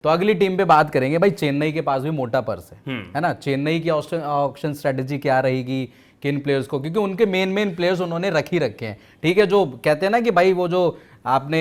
तो अगली टीम पे बात करेंगे भाई। चेन्नई के पास भी मोटा पर्स है ना। चेन्नई की ऑक्शन स्ट्रेटेजी क्या रहेगी, किन प्लेयर्स को, क्योंकि उनके मेन प्लेयर्स उन्होंने रख ही रखे हैं। ठीक है, जो कहते हैं ना कि भाई वो जो आपने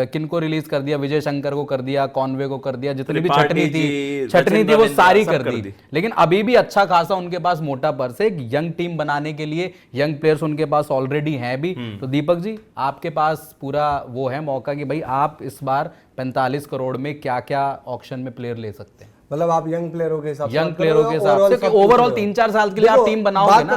किन को रिलीज कर दिया, विजय शंकर को कर दिया, कॉनवे को कर दिया, जितनी भी छटनी थी वो सारी कर दी। लेकिन अभी भी अच्छा खासा उनके पास मोटा पर्स है। एक यंग टीम बनाने के लिए यंग प्लेयर्स उनके पास ऑलरेडी हैं भी। तो दीपक जी, आपके पास पूरा वो है मौका कि भाई आप इस बार 45 करोड़ में क्या क्या ऑक्शन में प्लेयर ले सकते हैं। मतलब आप यंग प्लेयरों के हिसाब से, यंग प्लेयरों के हिसाब से ओवरऑल 3-4 साल के लिए आप टीम बनाओगे ना,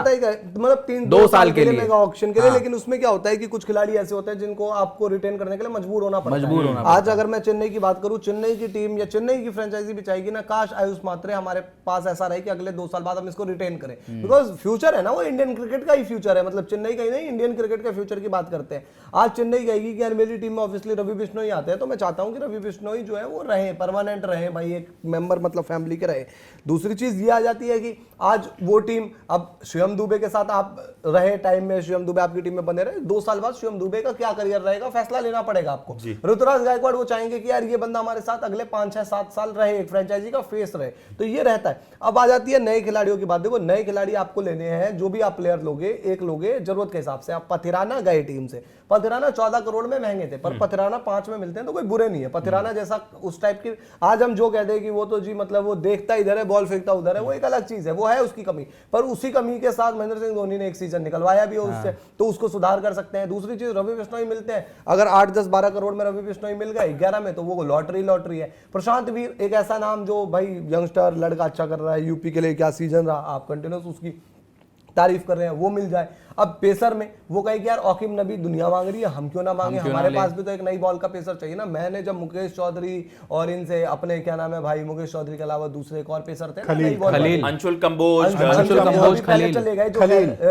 मतलब 2 साल के लिए मेगा ऑक्शन के लिए। लेकिन उसमें क्या होता है कि कुछ खिलाड़ी ऐसे होते हैं जिनको आपको रिटेन करने के लिए मजबूर होना पड़ता है। आज अगर मैं चेन्नई की बात करूं, चेन्नई की टीम या चेन्नई की फ्रेंचाइजी भी चाहेगी ना, काश आयुष मात्रे हमारे पास ऐसा रहे कि अगले 2 साल बाद हम इसको रिटेन करें, बिकॉज फ्यूचर है ना, वो इंडियन क्रिकेट का ही फ्यूचर है। मतलब चेन्नई का ही नहीं, इंडियन क्रिकेट के फ्यूचर की बात करते हैं। आज चेन्नई कहेगी कि यार मेरी टीम में ऑब्वियसली रवि बिश्नोई आते हैं, तो मैं चाहता हूं कि रवि बिश्नोई जो है वो रहे, परमानेंट रहे भाई, एक मेंबर मतलब फैमिली के रहे। दूसरी चीज ये आ जाती है कि आज वो टीम, अब शिवम दुबे के साथ आप रहे टाइम में, शिवम दुबे आपकी टीम में बने रहे, 2 साल बाद शिवम दुबे का क्या करियर रहेगा फैसला लेना पड़ेगा आपको। ऋतुराज गायकवाड़ वो चाहेंगे कि यार ये बंदा हमारे साथ अगले 5, 6, 7 साल रहे, एक फ्रेंचाइजी का फेस रहे, तो ये रहता है। अब आ जाती है नए खिलाड़ियों की बात। देखो नए खिलाड़ी आपको लेने हैं, जो भी आप प्लेयर लोगे, एक लोगे जरूरत के हिसाब से। आप पथिराना गए टीम से, पथिराना 14 करोड़ में महंगे थे, पर पथिराना 5 में मिलते हैं तो कोई बुरे नहीं है। पथिराना जैसा उस टाइप की, आज हम जो कहते हैं कि वो तो जी मतलब वो देखता इधर है, बॉल फेंकता उधर है, वो एक अलग चीज है, वो है उसकी कमी। पर उसी कमी के साथ महेंद्र सिंह धोनी ने एक सीजन निकलवाया भी है उससे, तो उसको सुधार कर सकते हैं। दूसरी चीज, रवि बिश्नोई मिलते हैं, अगर 8, 10, 12 करोड़ में रवि बिश्नोई मिल गए 11 में, तो वो लॉटरी है। प्रशांत वीर एक ऐसा नाम जो भाई यंगस्टर लड़का अच्छा कर रहा है, यूपी के लिए क्या सीजन रहा, आप कंटिन्यूस उसकी तारीफ कर रहे हैं, वो मिल जाए। अब पेसर में वो कहे कि यार ऑकिम नबी दुनिया मांग रही है, हम क्यों ना मांगे, हमारे पास भी तो एक नई बॉल का पेसर चाहिए ना। मैंने जब मुकेश चौधरी और इनसे अपने क्या नाम है भाई, मुकेश चौधरी के अलावा दूसरे एक और पेसर थे, अंशुल कंबोज चले गए,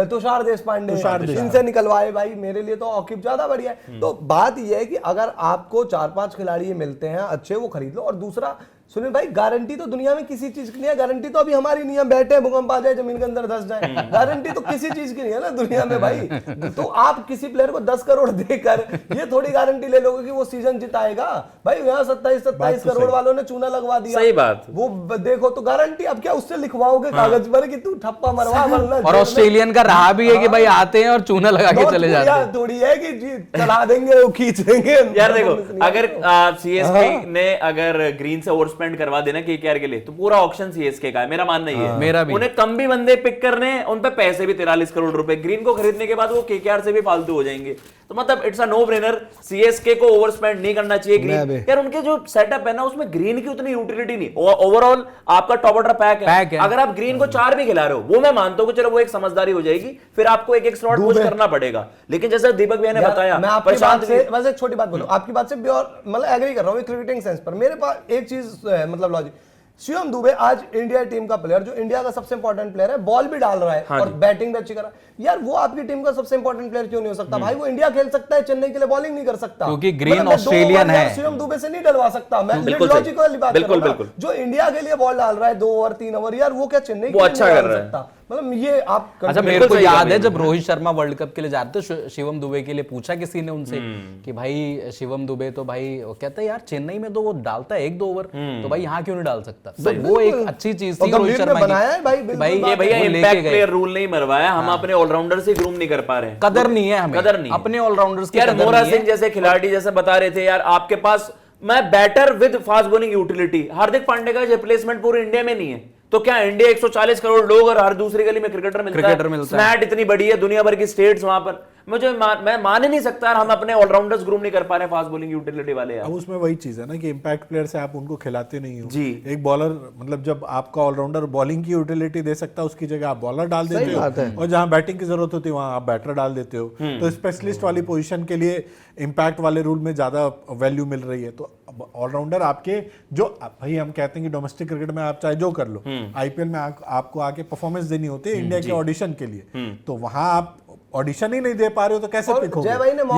तुषार देशपांडे, इनसे निकलवाए भाई, मेरे लिए तो ऑकिम ज्यादा बढ़िया है। तो बात यह है कि अगर आपको 4-5 खिलाड़ी मिलते हैं अच्छे, वो खरीद लो। और दूसरा सुनील भाई, गारंटी तो दुनिया में किसी चीज की नहीं है, गारंटी तो अभी हमारी नहीं है, बैठे भूकंप आ जाए जमीन के अंदर धस जाए, गारंटी तो किसी चीज की नहीं है ना दुनिया में भाई। तो आप किसी प्लेयर को 10 करोड़ देकर ये थोड़ी गारंटी ले लोगे कि वो सीजन जिताएगा भाई। यहाँ 27 करोड़ वालों ने चूना लगवा दिया, सही बात, वो देखो तो गारंटी अब क्या उससे लिखवाओगे कागज पर कि तू ठप्पा मरवा वरना। और ऑस्ट्रेलियन का रहा भी है कि भाई आते हैं और चूना लगा के चले जाते हैं, थोड़ी है कि जी चला देंगे वो खींच देंगे। यार देखो, अगर सीएसके ने अगर ग्रीन से ओवर स्पेंड करवा देना केकेआर के लिए, तो पूरा ऑक्शन सीएसके का है, मेरा मानना ही है। मेरा भी। उन्हें कम भी बंदे पिक करने, उन पे पैसे भी 43 करोड़ रुपए ग्रीन को खरीदने के बाद वो केकेआर से भी फालतू हो जाएंगे। तो मतलब it's a no brainer, CSK को ओवर स्पेंड नहीं करना चाहिए ग्रीन। यार उनके जो सेटअप है ना, उसमें ग्रीन की उतनी यूटिलिटी नहीं। ओवरऑल आपका टॉप ऑर्डर पैक है। अगर आप ग्रीन को 4 भी खिला रहे हो, वो मैं मानता हूं कि चलो वो एक समझदारी हो जाएगी, फिर आपको एक स्लॉट पुश करना पड़ेगा। लेकिन जैसे दीपक भैया ने बताया, मैं आपकी बात से बस एक छोटी बात बोलूं, आपकी बात से मतलब एग्री कर रहा हूं क्रिकेटिंग सेंस पर। मेरे पास एक चीज मतलब लॉजिक, शिवम दुबे आज इंडिया टीम का प्लेयर, जो इंडिया का सबसे इंपॉर्टेंट प्लेयर है, बॉल भी डाल रहा है और बैटिंग भी अच्छी कर रहा है। यार वो आपकी टीम का सबसे इंपॉर्टेंट प्लेयर क्यों नहीं हो सकता भाई? वो इंडिया खेल सकता है, चेन्नई के लिए बॉलिंग नहीं कर सकता, क्योंकि ग्रीन ऑस्ट्रेलियन है। शिवम दुबे से नहीं डलवा सकता मैं, लॉजिक वाली बात कर रहा हूं। जो इंडिया के लिए बॉल डाल रहा है 2 ओवर 3 ओवर, यार वो क्या चेन्नई वो अच्छा कर रहा है? मतलब ये आप अच्छा, मेरे को याद है जब रोहित शर्मा वर्ल्ड कप के लिए जाते थे, शिवम दुबे के लिए पूछा किसी ने उनसे कि भाई शिवम दुबे तो भाई कहता है यार चेन्नई में तो वो डालता है 1-2 ओवर, तो भाई यहाँ क्यों नहीं डाल सकता? तो वो एक अच्छी चीज थी रोहित शर्मा की। भाई ये भैया इम्पैक्ट प्लेयर रूल नहीं मरवाया, हम अपने ऑलराउंडर से ग्रूम नहीं कर पा रहे हैं। कदर नहीं है हमें, कदर नहीं अपने ऑलराउंडर्स की। यार मोरा सिंह जैसे खिलाड़ी जैसे बता रहे थे, यार आपके पास मैं batter with fast bowling utility, Hardik Pandya का रिप्लेसमेंट पूरे इंडिया में नहीं है, तो क्या इंडिया 140 करोड़ लोग और हर दूसरी गली में क्रिकेटर मिलता है। स्मैट इतनी बड़ी है, दुनिया भर की स्टेट्स वहां पर, मैं मान ही नहीं सकता, हम अपने ऑलराउंडर्स ग्रूम नहीं कर पा रहे फास्ट बॉलिंग यूटिलिटी वाले यार। अब उसमें वही चीज है ना कि इंपैक्ट प्लेयर से आप उनको खिलाते नहीं हो जी। एक बॉलर, मतलब जब आपका ऑलराउंडर बॉलिंग की यूटिलिटी दे सकता है, उसकी जगह आप बॉलर डाल देते हो, और जहां बैटिंग की जरूरत होती है वहां आप बैटर डाल देते हो। तो स्पेशलिस्ट वाली पोजीशन के लिए इंपैक्ट वाले रूल में ज्यादा वैल्यू मिल रही है। तो ऑलराउंडर आपके जो भाई हम कहते हैं कि डोमेस्टिक क्रिकेट में आप चाहे जो कर लो, आईपीएल में आपको आके परफॉर्मेंस देनी होती है इंडिया के ऑडिशन के लिए, तो वहां आप ऑडिशन ही नहीं दे पा रहे हो तो कैसे पिक होगे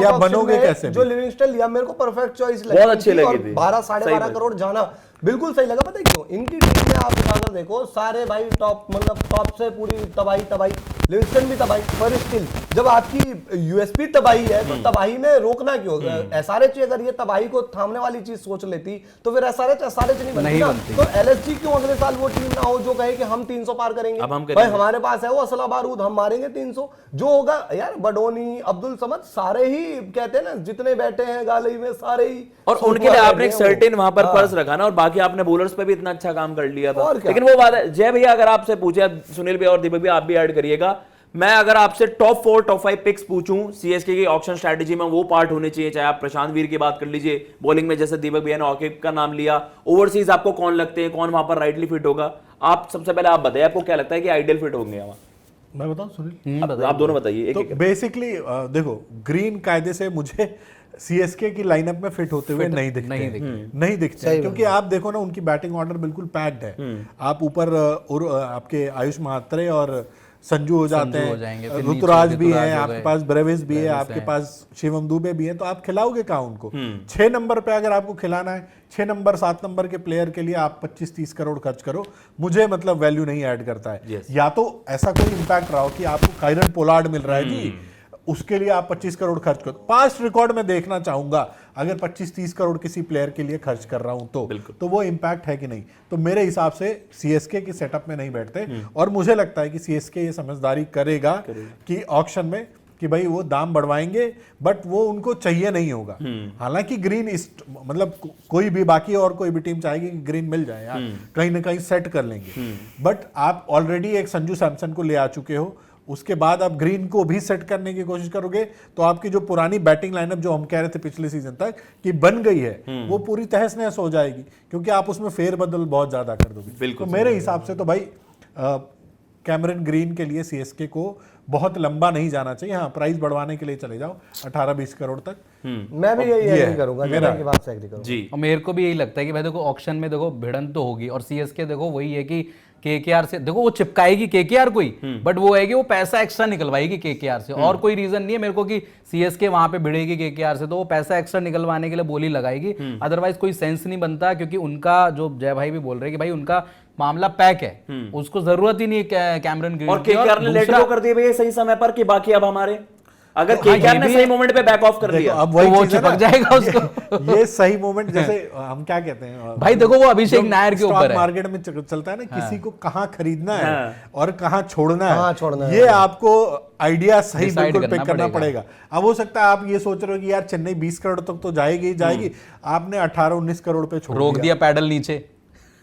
या बनोगे कैसे? जो लिविंगस्टन लिया मेरे को परफेक्ट चॉइस लगी, बहुत अच्छी लगी थी। 12-12.5 करोड़ जाना बिल्कुल सही लगा। पता है क्यों? इनकी टीम में आप उठाकर देखो, सारे भाई टॉप, मतलब टॉप से पूरी तबाही लिविंगस्टन भी तबाही, पर स्टिल जब आपकी यूएसपी तबाही है तो तबाही में रोकना क्यों? एसआरएच अगर ये तबाही को थामने वाली चीज सोच लेती तो फिर एसआरएच नहीं बनती ना। तो एलएसजी क्यों अगले साल वो टीम ना हो जो कहे कि हम 300 पार करेंगे, भाई हमारे पास है वो असला बारूद, हम मारेंगे 300। जो होगा यार, बडोनी, अब्दुल समद सारे ही कहते हैं ना, जितने बैठे हैं गैलरी में सारे ही, और उनके लिए आपने एक सर्टेन वहां पर पर्स रखा ना, और बाकी आपने बॉलर्स पे भी इतना अच्छा काम कर लिया था। लेकिन वो बात है जय भैया, अगर आपसे पूछे, सुनील भैया और दीपक भैया आप भी ऐड करिएगा, मैं अगर आपसे टॉप 4 टॉप 5 पिक्स पूछूं सीएसके की ऑक्शन स्ट्रेटजी में, वो पार्ट होने चाहिए। चाहे आप प्रशांत वीर की बात कर लीजिए, बॉलिंग में जैसे दीपक भैया ने औकिफ का नाम लिया, ओवरसीज आपको कौन लगते हैं, कौन वहां पर राइटली फिट होगा? आप सबसे पहले आप बताइए, आपको क्या लगता है कि आइडियल फिट होंगे वहां? मैं बताऊं सुनील? आप दोनों बताइए। तो बेसिकली देखो, ग्रीन कायदे से मुझे सीएसके की लाइनअप में फिट होते हुए नहीं दिखते हैं, क्योंकि आप देखो ना, उनकी बैटिंग ऑर्डर बिल्कुल पैक्ड है। आप ऊपर आपके आयुष महात्रे और संजू हो जाते हैं, ऋतुराज भी है, आपके पास ब्रेविस भी है, आपके पास शिवम दुबे भी है, तो आप खिलाओगे कहाँ उनको? 6 नंबर पे अगर आपको खिलाना है, 6 नंबर 7 नंबर के प्लेयर के लिए आप 25-30 करोड़ खर्च करो, मुझे मतलब वैल्यू नहीं ऐड करता है। या तो ऐसा कोई इंपैक्ट रहा हो कि आपको कायरन पोलार्ड मिल रहा है जी, उसके लिए आप 25 करोड़ खर्च करो। पास्ट रिकॉर्ड में देखना चाहूंगा, अगर 25-30 करोड़ किसी प्लेयर के लिए खर्च कर रहा हूं तो वो इंपैक्ट है कि नहीं। तो मेरे हिसाब से सीएसके की सेटअप में नहीं बैठते, और मुझे लगता है कि सीएसके ये समझदारी करेगा कि ऑक्शन में कि भाई वो दाम बढ़वाएंगे, बट वो उनको चाहिए नहीं होगा। हालांकि ग्रीन मतलब कोई भी बाकी और कोई भी टीम चाहेगी कि ग्रीन मिल जाए यार, कहीं ना कहीं सेट कर लेंगे, बट आप ऑलरेडी एक संजू सैमसन को ले आ चुके हो, उसके बाद आप ग्रीन को भी सेट करने की कोशिश करोगे, तो आपकी जो पुरानी बैटिंग लाइनअप जो हम कह रहे थे पिछले सीजन तक कि बन गई है, वो पूरी तहस नहस हो जाएगी, क्योंकि आप उसमें फेरबदल बहुत ज्यादा कर दोगे। तो मेरे हिसाब से तो भाई कैमरन ग्रीन के लिए सीएसके को बहुत लंबा नहीं जाना चाहिए। हाँ, प्राइस बढ़वाने के लिए चले जाओ 18-20 करोड़ तक। मैं भी यही एग्री करूंगा, मेरा की बात से एग्री करूंगा जी। और मेरे को भी यही लगता है कि भाई देखो, ऑक्शन में देखो भिड़ंत तो होगी, और सीएसके देखो वही है कि केकेआर से देखो वो चिपकाएगी केकेआर को ही, बट वो है कि वो पैसा एक्स्ट्रा निकलवाएगी केकेआर से, और कोई रीजन नहीं है मेरे को कि सीएसके वहां पे भिड़ेगी केकेआर से, तो वो पैसा एक्स्ट्रा निकलवाने के लिए बोली लगाएगी, अदरवाइज कोई सेंस नहीं बनता। क्योंकि उनका जो जय भाई भी बोल रहे हैं कि भाई उनका मामला पैक है, उसको जरूरत ही नहीं है कैमरन ग्रीन और केकेआर ने लेट गो कर दिए भैया सही समय पर कि बाकी अब हमारे, अगर केकेआर ने सही मोमेंट पे बैक ऑफ कर दिया अब वही वो चिपक जाएगा उसको। ये सही मोमेंट, जैसे हम क्या कहते हैं भाई देखो, वो अभिषेक नायर के ऊपर है, मार्केट में चलता है ना, किसी को कहाँ खरीदना है और कहाँ छोड़ना है, ये आपको आइडिया सही बिल्कुल पिक करना पड़ेगा। अब हो सकता है आप ये सोच रहे हो कि यार चेन्नई 20 करोड़ तक तो जाएगी जाएगी, आपने 18-19 करोड़ पे रोक दिया पैडल नीचे,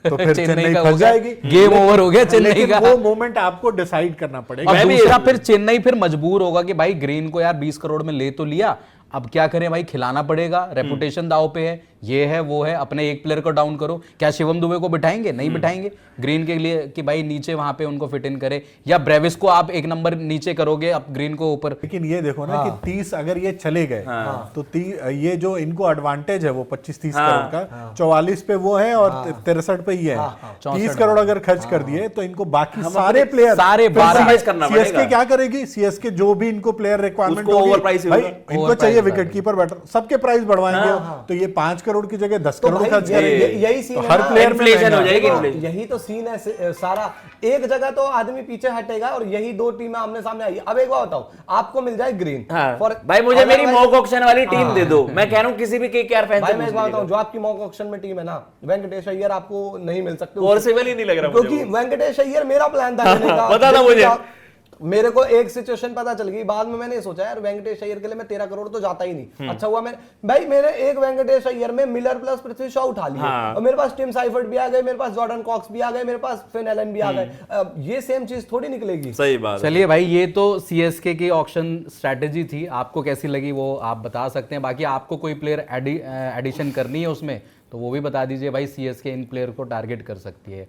तो फिर चेन्नई फंस जाएगी, गेम ओवर हो गया चेन्नई का। वो मोमेंट आपको डिसाइड करना पड़ेगा। और दूसरा फिर चेन्नई फिर मजबूर होगा कि भाई ग्रीन को यार 20 करोड़ में ले तो लिया, अब क्या करें भाई, खिलाना पड़ेगा, रेपुटेशन दाव पे है, ये है वो है, अपने एक प्लेयर को डाउन करो। क्या शिवम दुबे को बिठाएंगे? नहीं बिठाएंगे ग्रीन के लिए कि भाई नीचे वहां पे उनको फिट इन करे, या ब्रेविस को आप एक नंबर नीचे करोगे अब ग्रीन को ऊपर। लेकिन ये देखो ना कि 30 अगर ये चले गए तो ये जो इनको एडवांटेज है वो 25-30 करोड़ का, 44 पे वो है और 63 पे ये है। 30 करोड़ अगर खर्च कर दिए तो इनको बाकी सारे प्लेयर सारे सीएसके क्या करेगी, सीएसके जो भी इनको प्लेयर रिक्वायरमेंट होगी, इनको चाहिए विकेट कीपर बैटर, सबके प्राइस बढ़वाएंगे, तो ये 5 करोड़ की जगह 10 करोड़ खर्च करेंगे। यही सीन है, हर प्लेयर में हो जाएगी। यही तो सीन है सारा। एक जगह तो आदमी पीछे हटेगा और यही दो टीमें आमने सामने आई। अब एक बात बताओ, आपको मिल जाए ग्रीन, भाई मुझे मेरी मॉक ऑक्शन वाली टीम दे दो, मैं कह रहा हूं किसी भी केकेआर फैन भाई, मैं एक बात बताऊं, जो आपकी मॉक ऑक्शन में टीम है ना, वेंकटेश अय्यर आपको नहीं मिल सकते, पॉसिबल ही नहीं लग रहा, क्योंकि वेंकटेश अय्यर मेरा प्लान था लेने का। पता था मुझे, मेरे को एक सिचुएशन पता चल गई, बाद में मैंने सोचा यार वेंकटेश अय्यर के लिए मैं 13 करोड़ तो जाता ही नहीं। अच्छा हुआ मैंने एक वेंकटेश अय्यर में मिलर प्लस पृथ्वी शॉ उठा लिया, और मेरे पास टिम साइफर्ट भी आ गए, मेरे पास जॉर्डन कॉक्स भी आ गए, मेरे पास फिन एलन भी आ गए। ये सेम चीज थोड़ी निकलेगी। सही बात। चलिए भाई, ये तो सीएसके की ऑक्शन स्ट्रैटेजी थी, आपको कैसी लगी वो आप बता सकते हैं। बाकी आपको कोई प्लेयर एडिशन करनी है उसमें तो वो भी बता दीजिए भाई, सीएसके इन प्लेयर को टारगेट कर सकती है।